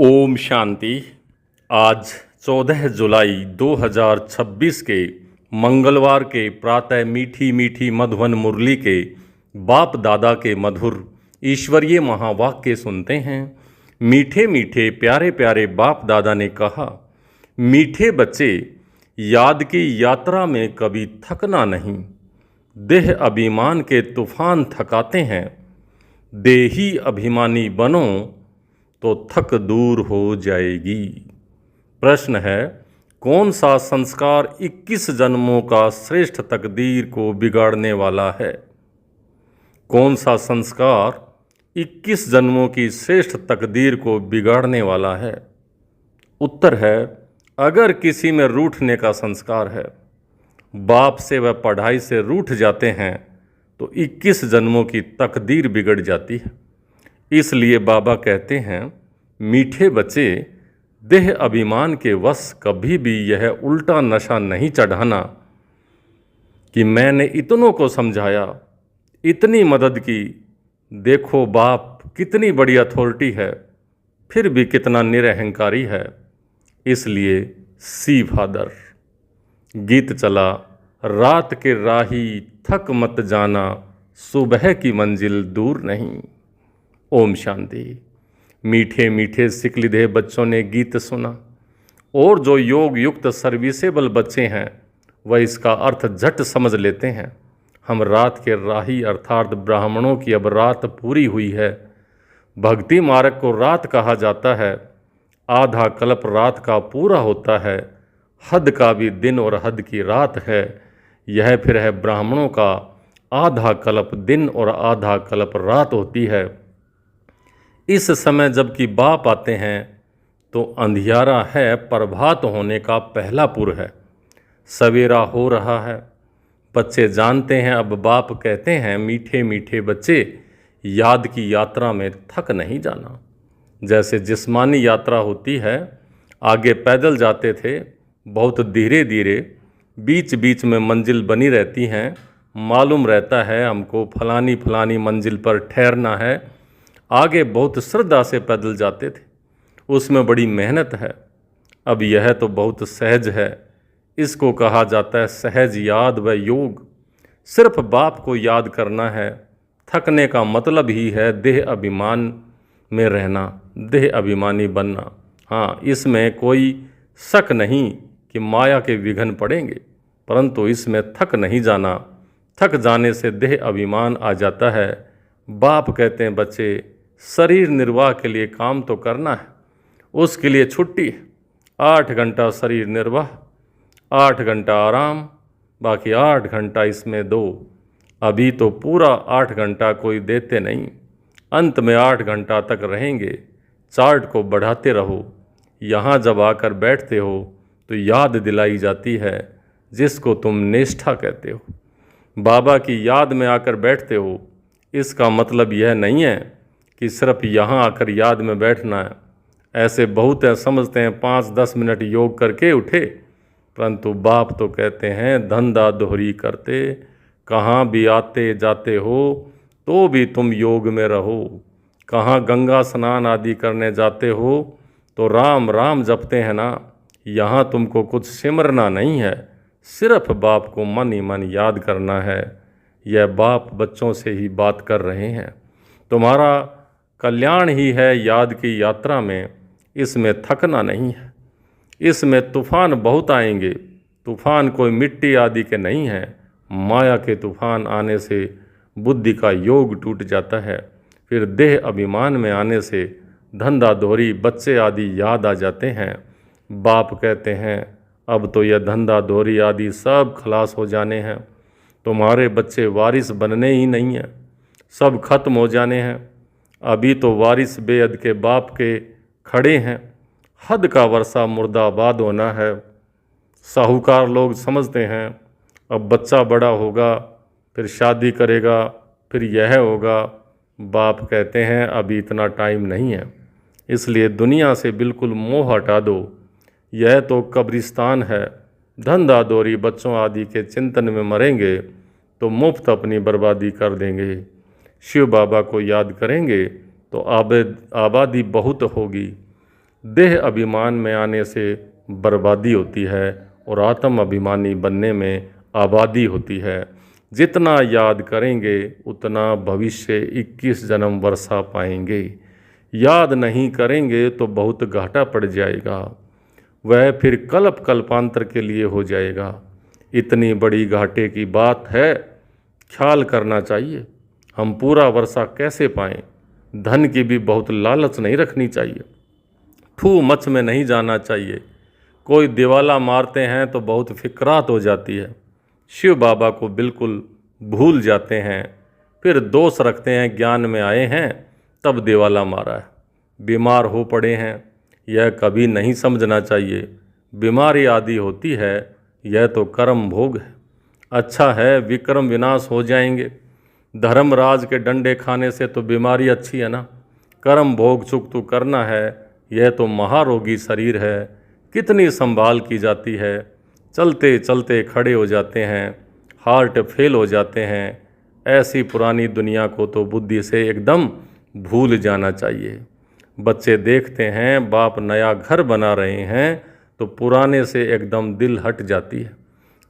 ओम शांति। आज 14 जुलाई 2026 के मंगलवार के प्रातः मीठी मीठी मधुवन मुरली के बाप दादा के मधुर ईश्वरीय महावाक्य सुनते हैं। मीठे मीठे प्यारे प्यारे बाप दादा ने कहा, मीठे बच्चे, याद की यात्रा में कभी थकना नहीं। देह अभिमान के तूफान थकाते हैं। देही अभिमानी बनो तो थक दूर हो जाएगी। प्रश्न है, कौन सा संस्कार 21 जन्मों का श्रेष्ठ तकदीर को बिगाड़ने वाला है? कौन सा संस्कार 21 जन्मों की श्रेष्ठ तकदीर को बिगाड़ने वाला है? उत्तर है, अगर किसी में रूठने का संस्कार है, बाप से व पढ़ाई से रूठ जाते हैं, तो 21 जन्मों की तकदीर बिगड़ जाती है। इसलिए बाबा कहते हैं, मीठे बच्चे, देह अभिमान के वश कभी भी यह उल्टा नशा नहीं चढ़ाना कि मैंने इतनों को समझाया, इतनी मदद की, देखो बाप कितनी बड़ी अथॉरिटी है, फिर भी कितना निरहंकारी है। इसलिए सी फादर। गीत चला, रात के राही थक मत जाना, सुबह की मंजिल दूर नहीं। ओम शांति। मीठे मीठे सिकलिधे बच्चों ने गीत सुना, और जो योग युक्त सर्विसेबल बच्चे हैं वह इसका अर्थ झट समझ लेते हैं। हम रात के राही अर्थात ब्राह्मणों की अब रात पूरी हुई है। भक्ति मार्ग को रात कहा जाता है। आधा कल्प रात का पूरा होता है। हद का भी दिन और हद की रात है। यह फिर है ब्राह्मणों का आधा कल्प दिन और आधा कल्प रात होती है। इस समय जबकि बाप आते हैं तो अंधियारा है, प्रभात होने का पहला पुर है, सवेरा हो रहा है। बच्चे जानते हैं। अब बाप कहते हैं, मीठे मीठे बच्चे, याद की यात्रा में थक नहीं जाना। जैसे जिस्मानी यात्रा होती है, आगे पैदल जाते थे, बहुत धीरे धीरे, बीच बीच में मंजिल बनी रहती हैं, मालूम रहता है हमको फलानी फलानी मंजिल पर ठहरना है। आगे बहुत श्रद्धा से पैदल जाते थे, उसमें बड़ी मेहनत है। अब यह तो बहुत सहज है। इसको कहा जाता है सहज याद व योग। सिर्फ बाप को याद करना है। थकने का मतलब ही है देह अभिमान में रहना, देह अभिमानी बनना। हाँ, इसमें कोई शक नहीं कि माया के विघ्न पड़ेंगे, परंतु इसमें थक नहीं जाना। थक जाने से देह अभिमान आ जाता है। बाप कहते हैं, बच्चे, शरीर निर्वाह के लिए काम तो करना है, उसके लिए छुट्टी है। 8 घंटा शरीर निर्वाह, 8 घंटा आराम, बाकी 8 घंटा इसमें दो। अभी तो पूरा 8 घंटा कोई देते नहीं, अंत में 8 घंटा तक रहेंगे। चार्ट को बढ़ाते रहो। यहाँ जब आकर बैठते हो तो याद दिलाई जाती है, जिसको तुम निष्ठा कहते हो। बाबा की याद में आकर बैठते हो, इसका मतलब यह नहीं है कि सिर्फ यहाँ आकर याद में बैठना है। ऐसे बहुत है, समझते हैं 5-10 मिनट योग करके उठे, परंतु बाप तो कहते हैं, धंधा दोहरी करते, कहाँ भी आते जाते हो तो भी तुम योग में रहो। कहाँ गंगा स्नान आदि करने जाते हो तो राम राम जपते हैं ना। यहाँ तुमको कुछ सिमरना नहीं है, सिर्फ बाप को मन ही मन याद करना है। यह बाप बच्चों से ही बात कर रहे हैं। तुम्हारा कल्याण ही है याद की यात्रा में, इसमें थकना नहीं है। इसमें तूफान बहुत आएंगे। तूफान कोई मिट्टी आदि के नहीं हैं। माया के तूफान आने से बुद्धि का योग टूट जाता है। फिर देह अभिमान में आने से धंधा दोहरी बच्चे आदि याद आ जाते हैं। बाप कहते हैं, अब तो यह धंधा दोहरी आदि सब खलास हो जाने हैं। तुम्हारे बच्चे वारिस बनने ही नहीं हैं, सब खत्म हो जाने हैं। अभी तो वारिस बेअद के बाप के खड़े हैं। हद का वर्षा मुर्दाबाद होना है। साहूकार लोग समझते हैं अब बच्चा बड़ा होगा, फिर शादी करेगा, फिर यह होगा। बाप कहते हैं अभी इतना टाइम नहीं है, इसलिए दुनिया से बिल्कुल मोह हटा दो। यह तो कब्रिस्तान है। धंधा दोहरी बच्चों आदि के चिंतन में मरेंगे तो मुफ्त अपनी बर्बादी कर देंगे। शिव बाबा को याद करेंगे तो आबादी बहुत होगी। देह अभिमान में आने से बर्बादी होती है और आत्म अभिमानी बनने में आबादी होती है। जितना याद करेंगे उतना भविष्य 21 जन्म वर्षा पाएंगे। याद नहीं करेंगे तो बहुत घाटा पड़ जाएगा, वह फिर कल्प कल्पांतर के लिए हो जाएगा। इतनी बड़ी घाटे की बात है, ख्याल करना चाहिए। हम पूरा वर्षा कैसे पाएं? धन की भी बहुत लालच नहीं रखनी चाहिए। ठू मच में नहीं जाना चाहिए। कोई दिवाला मारते हैं तो बहुत फिक्रात हो जाती है। शिव बाबा को बिल्कुल भूल जाते हैं, फिर दोष रखते हैं ज्ञान में आए हैं तब दिवाला मारा है। बीमार हो पड़े हैं, यह कभी नहीं समझना चाहिए। बीमारी आदि होती है, यह तो कर्म भोग है। अच्छा है विक्रम विनाश हो जाएंगे। धर्मराज के डंडे खाने से तो बीमारी अच्छी है ना। कर्म भोग चुक तो करना है, यह तो महारोगी शरीर है। कितनी संभाल की जाती है, चलते चलते खड़े हो जाते हैं, हार्ट फेल हो जाते हैं। ऐसी पुरानी दुनिया को तो बुद्धि से एकदम भूल जाना चाहिए। बच्चे देखते हैं बाप नया घर बना रहे हैं तो पुराने से एकदम दिल हट जाती है।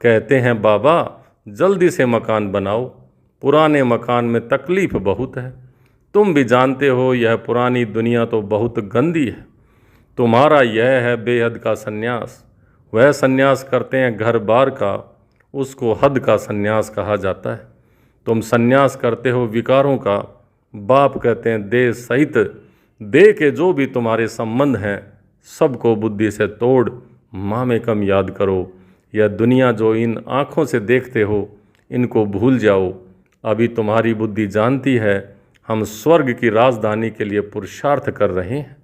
कहते हैं बाबा जल्दी से मकान बनाओ, पुराने मकान में तकलीफ़ बहुत है। तुम भी जानते हो यह पुरानी दुनिया तो बहुत गंदी है। तुम्हारा यह है बेहद का सन्यास। वह सन्यास करते हैं घर बार का, उसको हद का सन्यास कहा जाता है। तुम सन्यास करते हो विकारों का। बाप कहते हैं देह सहित देह के जो भी तुम्हारे संबंध हैं सबको बुद्धि से तोड़ माँ में कम याद करो। यह दुनिया जो इन आँखों से देखते हो इनको भूल जाओ। अभी तुम्हारी बुद्धि जानती है हम स्वर्ग की राजधानी के लिए पुरुषार्थ कर रहे हैं।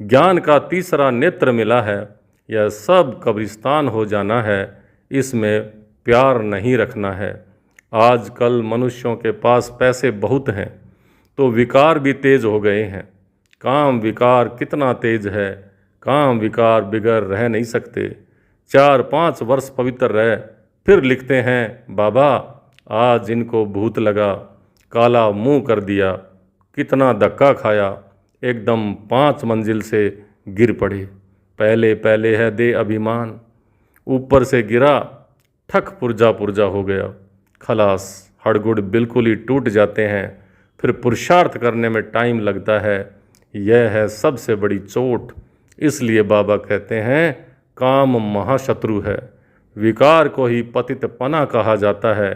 ज्ञान का तीसरा नेत्र मिला है, यह सब कब्रिस्तान हो जाना है। इसमें प्यार नहीं रखना है। आजकल मनुष्यों के पास पैसे बहुत हैं तो विकार भी तेज हो गए हैं। काम विकार कितना तेज है, काम विकार बिगड़ रह नहीं सकते। 4-5 वर्ष पवित्र रहे फिर लिखते हैं बाबा आज इनको भूत लगा, काला मुंह कर दिया, कितना धक्का खाया, एकदम 5 मंजिल से गिर पड़े। पहले पहले है दे अभिमान, ऊपर से गिरा ठक पुर्जा पुर्जा हो गया। खलास हड़गुड़ बिल्कुल ही टूट जाते हैं। फिर पुरुषार्थ करने में टाइम लगता है। यह है सबसे बड़ी चोट। इसलिए बाबा कहते हैं काम महाशत्रु है। विकार को ही पतित पना कहा जाता है।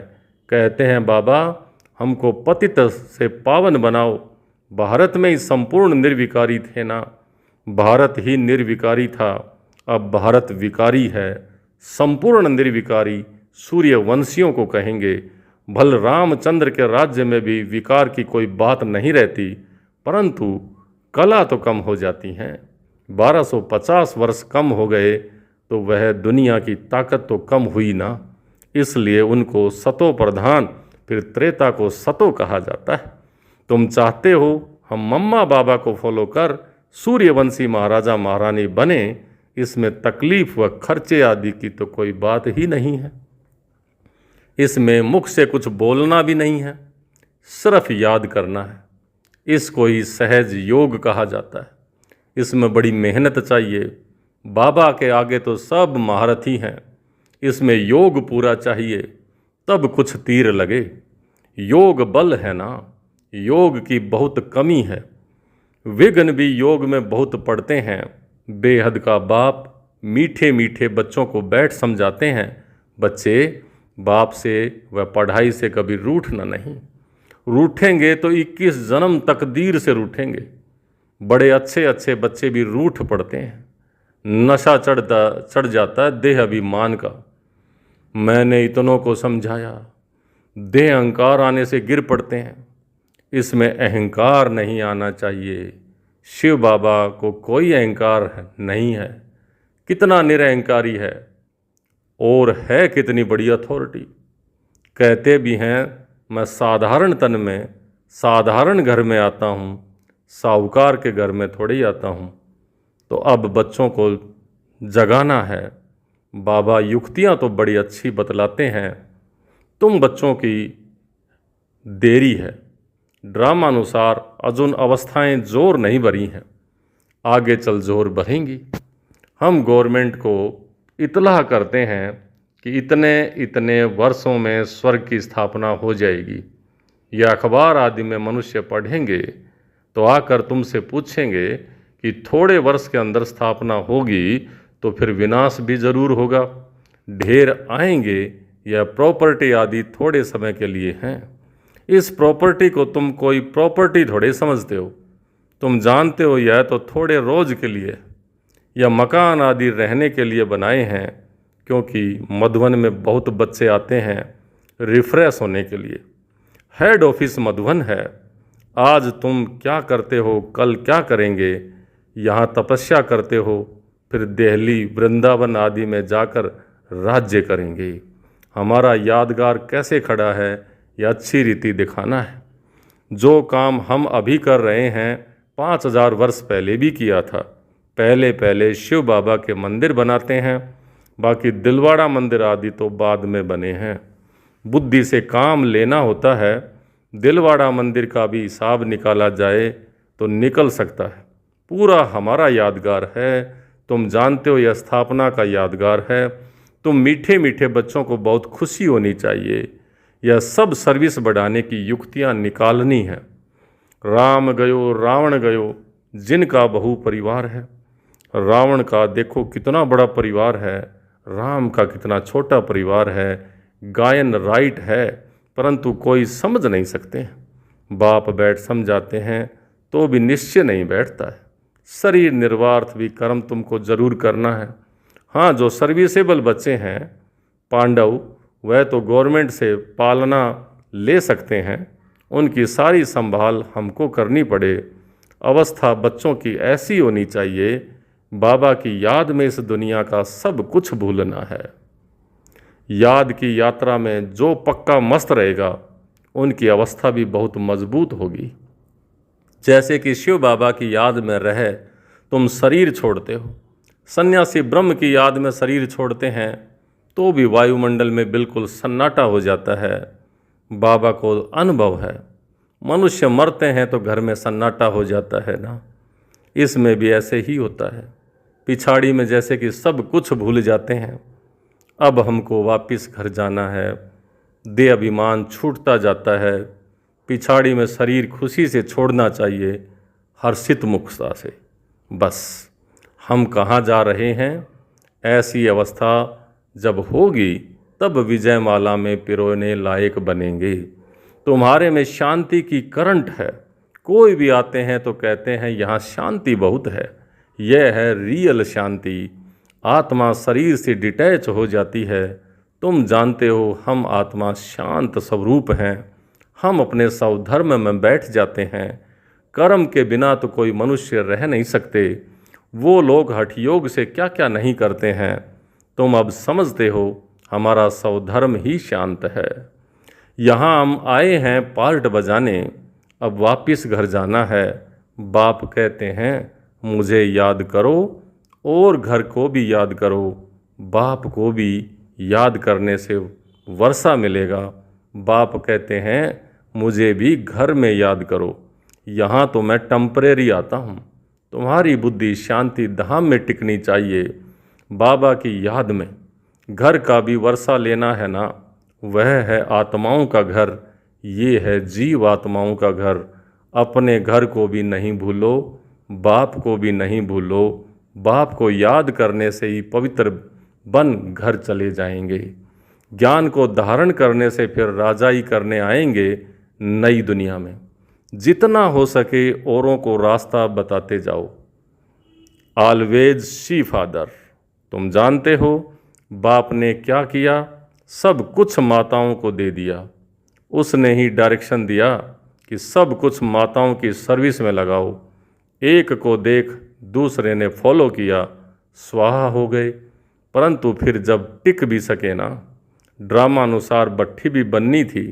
कहते हैं बाबा हमको पतित से पावन बनाओ। भारत में ही संपूर्ण निर्विकारी थे ना, भारत ही निर्विकारी था, अब भारत विकारी है। संपूर्ण निर्विकारी सूर्यवंशियों को कहेंगे। भल रामचंद्र के राज्य में भी विकार की कोई बात नहीं रहती, परंतु कला तो कम हो जाती हैं। 1250 वर्ष कम हो गए तो वह दुनिया की ताकत तो कम हुई ना। इसलिए उनको सतो प्रधान फिर त्रेता को सतो कहा जाता है। तुम चाहते हो हम मम्मा बाबा को फॉलो कर सूर्यवंशी महाराजा महारानी बने, इसमें तकलीफ व खर्चे आदि की तो कोई बात ही नहीं है। इसमें मुख से कुछ बोलना भी नहीं है, सिर्फ याद करना है। इसको ही सहज योग कहा जाता है। इसमें बड़ी मेहनत चाहिए। बाबा के आगे तो सब महारथी हैं। इसमें योग पूरा चाहिए तब कुछ तीर लगे। योग बल है ना, योग की बहुत कमी है। विघ्न भी योग में बहुत पड़ते हैं। बेहद का बाप मीठे मीठे बच्चों को बैठ समझाते हैं, बच्चे बाप से व पढ़ाई से कभी रूठना नहीं। रूठेंगे तो 21 जन्म तकदीर से रूठेंगे। बड़े अच्छे अच्छे बच्चे भी रूठ पड़ते हैं। नशा चढ़ जाता है देह अभिमान का। मैंने इतनों को समझाया, देह अहंकार आने से गिर पड़ते हैं। इसमें अहंकार नहीं आना चाहिए। शिव बाबा को कोई अहंकार नहीं है। कितना निरअहंकारी है और है कितनी बड़ी अथॉरिटी। कहते भी हैं मैं साधारण तन में साधारण घर में आता हूँ, साहूकार के घर में थोड़ी ही आता हूँ। तो अब बच्चों को जगाना है। बाबा युक्तियाँ तो बड़ी अच्छी बतलाते हैं। तुम बच्चों की देरी है। ड्रामानुसार अजुन अवस्थाएं जोर नहीं भरी हैं। आगे चल जोर बढ़ेंगी। हम गवर्नमेंट को इतला करते हैं कि इतने इतने वर्षों में स्वर्ग की स्थापना हो जाएगी। यह अखबार आदि में मनुष्य पढ़ेंगे तो आकर तुमसे पूछेंगे कि थोड़े वर्ष के अंदर स्थापना होगी तो फिर विनाश भी जरूर होगा। ढेर आएंगे, यह प्रॉपर्टी आदि थोड़े समय के लिए हैं। इस प्रॉपर्टी को तुम कोई प्रॉपर्टी थोड़े समझते हो। तुम जानते हो यह तो थोड़े रोज के लिए, यह मकान आदि रहने के लिए बनाए हैं, क्योंकि मधुबन में बहुत बच्चे आते हैं रिफ्रेश होने के लिए। हेड ऑफिस मधुबन है। आज तुम क्या करते हो, कल क्या करेंगे। यहाँ तपस्या करते हो, फिर दिल्ली वृंदावन आदि में जाकर राज्य करेंगे। हमारा यादगार कैसे खड़ा है, यह अच्छी रीति दिखाना है। जो काम हम अभी कर रहे हैं 5000 वर्ष पहले भी किया था। पहले पहले शिव बाबा के मंदिर बनाते हैं, बाकी दिलवाड़ा मंदिर आदि तो बाद में बने हैं। बुद्धि से काम लेना होता है। दिलवाड़ा मंदिर का भी हिसाब निकाला जाए तो निकल सकता है। पूरा हमारा यादगार है। तुम जानते हो यह स्थापना का यादगार है। तुम मीठे मीठे बच्चों को बहुत खुशी होनी चाहिए। यह सब सर्विस बढ़ाने की युक्तियां निकालनी है। राम गयो रावण गयो, जिनका बहु परिवार है। रावण का देखो कितना बड़ा परिवार है, राम का कितना छोटा परिवार है। गायन राइट है, परंतु कोई समझ नहीं सकते। बाप बैठ समझाते हैं तो भी निश्चय नहीं बैठता है। शरीर निर्वार्थ भी कर्म तुमको जरूर करना है। हाँ, जो सर्विसेबल बच्चे हैं पांडव, वह तो गवर्नमेंट से पालना ले सकते हैं। उनकी सारी संभाल हमको करनी पड़े। अवस्था बच्चों की ऐसी होनी चाहिए, बाबा की याद में इस दुनिया का सब कुछ भूलना है। याद की यात्रा में जो पक्का मस्त रहेगा, उनकी अवस्था भी बहुत मजबूत होगी। जैसे कि शिव बाबा की याद में रहे तुम शरीर छोड़ते हो। सन्यासी ब्रह्म की याद में शरीर छोड़ते हैं तो भी वायुमंडल में बिल्कुल सन्नाटा हो जाता है। बाबा को अनुभव है। मनुष्य मरते हैं तो घर में सन्नाटा हो जाता है ना। इसमें भी ऐसे ही होता है। पिछाड़ी में जैसे कि सब कुछ भूल जाते हैं। अब हमको वापस घर जाना है। देह अभिमान छूटता जाता है। पिछाड़ी में शरीर खुशी से छोड़ना चाहिए, हर्षित मुखता से। बस हम कहाँ जा रहे हैं, ऐसी अवस्था जब होगी तब विजय माला में पिरोने लायक बनेंगे। तुम्हारे में शांति की करंट है। कोई भी आते हैं तो कहते हैं यहाँ शांति बहुत है। यह है रियल शांति। आत्मा शरीर से डिटैच हो जाती है। तुम जानते हो हम आत्मा शांत स्वरूप हैं। हम अपने स्वधर्म में बैठ जाते हैं। कर्म के बिना तो कोई मनुष्य रह नहीं सकते। वो लोग हठयोग से क्या क्या नहीं करते हैं। तुम अब समझते हो हमारा स्वधर्म ही शांत है। यहाँ हम आए हैं पार्ट बजाने, अब वापस घर जाना है। बाप कहते हैं मुझे याद करो और घर को भी याद करो। बाप को भी याद करने से वर्षा मिलेगा। बाप कहते हैं मुझे भी घर में याद करो। यहाँ तो मैं टेम्परेरी आता हूँ। तुम्हारी बुद्धि शांति धाम में टिकनी चाहिए, बाबा की याद में। घर का भी वर्षा लेना है ना, वह है आत्माओं का घर। ये है जीव आत्माओं का घर। अपने घर को भी नहीं भूलो, बाप को भी नहीं भूलो। बाप को याद करने से ही पवित्र बन घर चले जाएंगे। ज्ञान को धारण करने से फिर राजाई करने आएंगे नई दुनिया में। जितना हो सके औरों को रास्ता बताते जाओ। Always see father. तुम जानते हो बाप ने क्या किया, सब कुछ माताओं को दे दिया। उसने ही डायरेक्शन दिया कि सब कुछ माताओं की सर्विस में लगाओ। एक को देख दूसरे ने फॉलो किया, स्वाहा हो गए। परंतु फिर जब टिक भी सके ना, ड्रामा अनुसार भट्ठी भी बननी थी।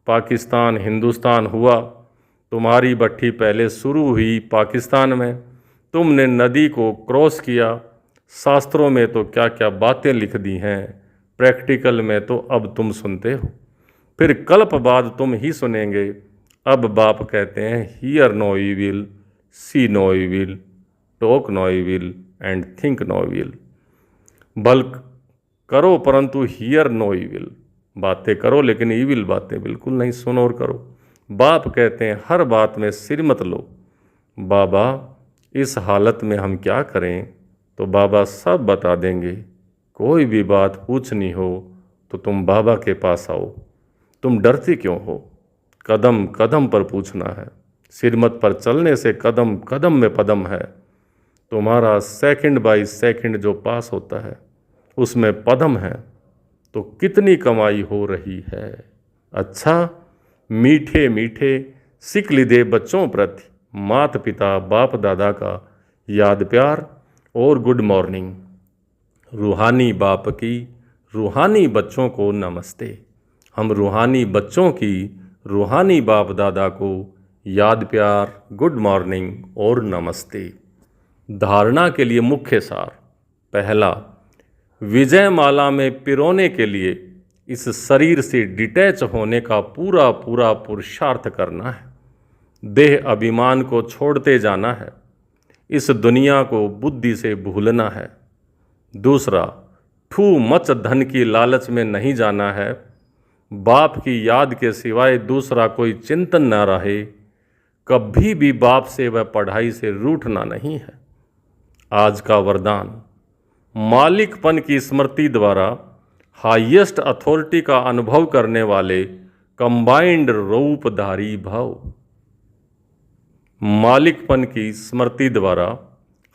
पाकिस्तान हिंदुस्तान हुआ। तुम्हारी भट्ठी पहले शुरू हुई पाकिस्तान में। तुमने नदी को क्रॉस किया। शास्त्रों में तो क्या क्या बातें लिख दी हैं, प्रैक्टिकल में तो अब तुम सुनते हो। फिर कल्प बाद तुम ही सुनेंगे। अब बाप कहते हैं hear no evil, see no evil, talk no evil and think no evil. बल्कि करो परंतु हियर नो इविल, बातें करो लेकिन ईविल बातें बिल्कुल नहीं सुनो और करो। बाप कहते हैं हर बात में सिर मत लो। बाबा इस हालत में हम क्या करें? तो बाबा सब बता देंगे। कोई भी बात पूछनी हो तो तुम बाबा के पास आओ। तुम डरती क्यों हो? कदम कदम पर पूछना है। सिर मत पर चलने से कदम कदम में पदम है। तुम्हारा सेकंड बाय सेकंड जो पास होता है उसमें पदम है। तो कितनी कमाई हो रही है। अच्छा मीठे मीठे सिक लिदे बच्चों प्रति माता पिता बाप दादा का याद प्यार और गुड मॉर्निंग। रूहानी बाप की रूहानी बच्चों को नमस्ते। हम रूहानी बच्चों की रूहानी बाप दादा को याद प्यार, गुड मॉर्निंग और नमस्ते। धारणा के लिए मुख्य सार। पहला, विजय माला में पिरोने के लिए इस शरीर से डिटैच होने का पूरा पूरा पुरुषार्थ करना है। देह अभिमान को छोड़ते जाना है। इस दुनिया को बुद्धि से भूलना है। दूसरा, ठू मच धन की लालच में नहीं जाना है। बाप की याद के सिवाय दूसरा कोई चिंतन न रहे। कभी भी बाप से व पढ़ाई से रूठना नहीं है। आज का वरदान, मालिकपन की स्मृति द्वारा हाईएस्ट अथॉरिटी का अनुभव करने वाले कंबाइंड रूपधारी भव। मालिकपन की स्मृति द्वारा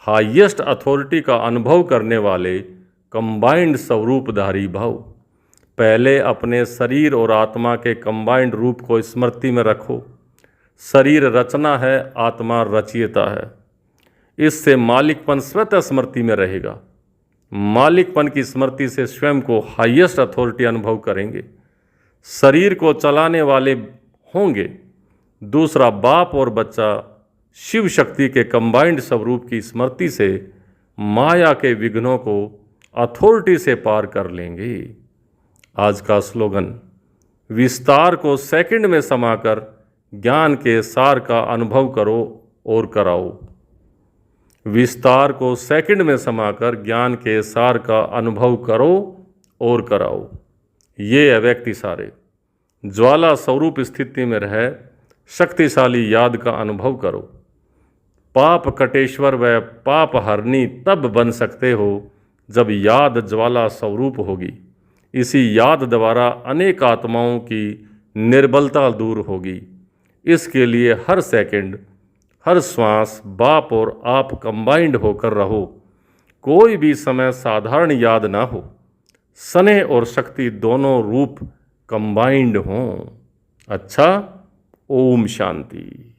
हाईएस्ट अथॉरिटी का अनुभव करने वाले कंबाइंड स्वरूपधारी भव। पहले अपने शरीर और आत्मा के कंबाइंड रूप को स्मृति में रखो। शरीर रचना है, आत्मा रचयिता है। इससे मालिकपन स्वतः स्मृति में रहेगा। मालिकपन की स्मृति से स्वयं को हाईएस्ट अथॉरिटी अनुभव करेंगे। शरीर को चलाने वाले होंगे। दूसरा, बाप और बच्चा शिव शक्ति के कंबाइंड स्वरूप की स्मृति से माया के विघ्नों को अथॉरिटी से पार कर लेंगे। आज का स्लोगन, विस्तार को सेकंड में समाकर ज्ञान के सार का अनुभव करो और कराओ। विस्तार को सेकंड में समाकर ज्ञान के सार का अनुभव करो और कराओ। ये अव्यक्ति सारे ज्वाला स्वरूप स्थिति में रह शक्तिशाली याद का अनुभव करो। पाप कटेश्वर व पाप हरनी तब बन सकते हो जब याद ज्वाला स्वरूप होगी। इसी याद द्वारा अनेक आत्माओं की निर्बलता दूर होगी। इसके लिए हर सेकंड, हर श्वास बाप और आप कंबाइंड होकर रहो। कोई भी समय साधारण याद ना हो। स्नेह और शक्ति दोनों रूप कंबाइंड हों। अच्छा, ओम शांति।